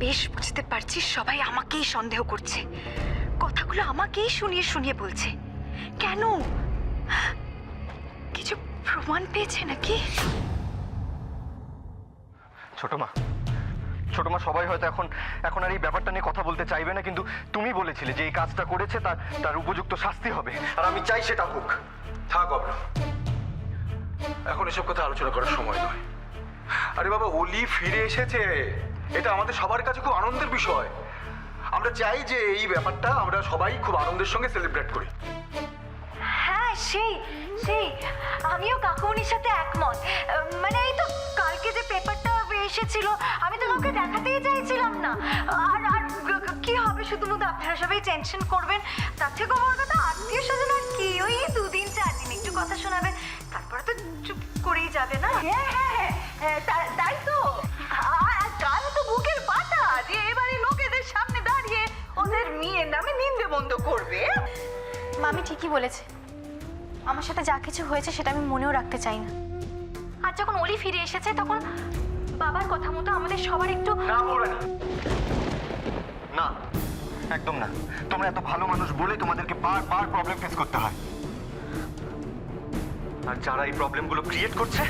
বেশ বুঝতে পারছি সবাই আমাকেই সন্দেহ করছে, কথাগুলো আমাকেই শুনিয়ে শুনিয়ে বলছে। কেন? কিছু প্রমাণ পেয়েছে নাকি? ছোট মা, সবাই হয়তো এখন আর এই ব্যাপারটা নিয়ে কথা বলতে চাইবে না, কিন্তু তুমি বলেছিলে যে এই কাজটা করেছে তার উপযুক্ত শাস্তি হবে, আর আমি চাই সেটা হোক। থাক অব্র, এখন এসব কথা আলোচনা করার সময় নয়। আরে বাবা, অলি ফিরে এসেছে, এটা আমাদের সবার কাছে খুব আনন্দের বিষয়। আমরা চাই যে এই ব্যাপারটা আমরা সবাই খুব আনন্দের সঙ্গে সেলিব্রেট করি। হ্যাঁ, সেই সেই আমিও কাকুমনির সাথে একমত। মানে এই তো কালকে যে পেপারটা এসেছিল, আমি তো কাউকে দেখাতেই চাইছিলাম না। আর আর কি হবে, শুধুমাত্র আপনারা সবাই টেনশন করবেন। তার থেকে বড় কথা, আত্মীয় স্বজন আর কি, ওই 2-4 দিন একটু কথা শোনাবে, তারপরে তো চুপ করেই যাবে না? হ্যাঁ হ্যাঁ হ্যাঁ, তাই তো। আর কাল তো বুকের পাটা যে এবারে লোকেদের সামনে দাঁড়িয়ে ওদের মেয়ের নামে নিন্দে বন্ধ করবে। মামি ঠিকই বলেছে, আমার সাথে যা কিছু হয়েছে সেটা আমি মনেও রাখতে চাই না। আর যখন অলি ফিরে এসেছে তখন বাবার কথা মতো আমাদের সবার একটু না বলবে না, না একদম না। তোমরা এত ভালো মানুষ বলে তোমাদেরকে বারবার প্রবলেম ফেস করতে হয়, আর যারা এই প্রবলেমগুলো ক্রিয়েট করছে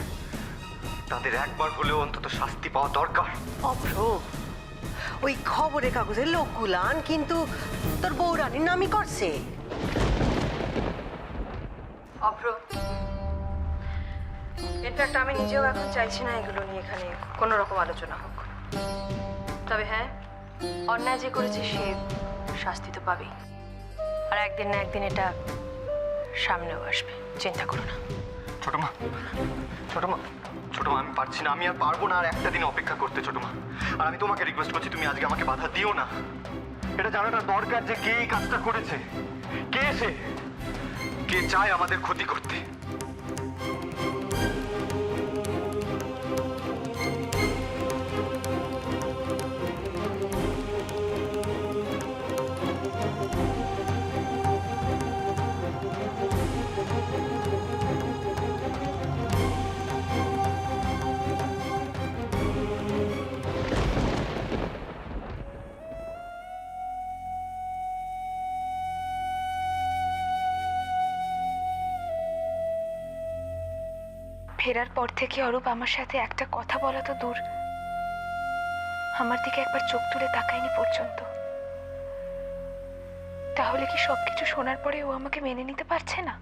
তাদের একবার হলেও অন্তত শাস্তি পাওয়া দরকার। অভ্র, ওই খবরের কাগজের লোকগুলান কিন্তু তোর বৌরানির নামই করছে। অভ্র, ইনফ্যাক্ট আমি নিজেও এখন চাইছি না এগুলো নিয়ে এখানে কোনো রকম আলোচনা হোক। তবে হ্যাঁ, অন্যায় যে করেছে সে শাস্তি তো পাবেই, আর একদিন না একদিন এটা সামনেও আসবে, চিন্তা করো না। ছোট মা, আমি পারছি না, আমি আর পারবো না আর একটা দিন অপেক্ষা করতে ছোট মা। আর আমি তোমাকে রিকোয়েস্ট করছি, তুমি আজকে আমাকে বাধা দিও না। এটা জানাটা দরকার যে কে এই কাজটা করেছে, কে চায় আমাদের ক্ষতি করতে। ফেরার পর থেকে অরূপ আমার সাথে একটা কথা বলা তো দূর, আমার দিকে একবার চোখ তুলে তাকায়নি পর্যন্ত। তাহলে কি সবকিছু শোনার পরে ও আমাকে মেনে নিতে পারছে না?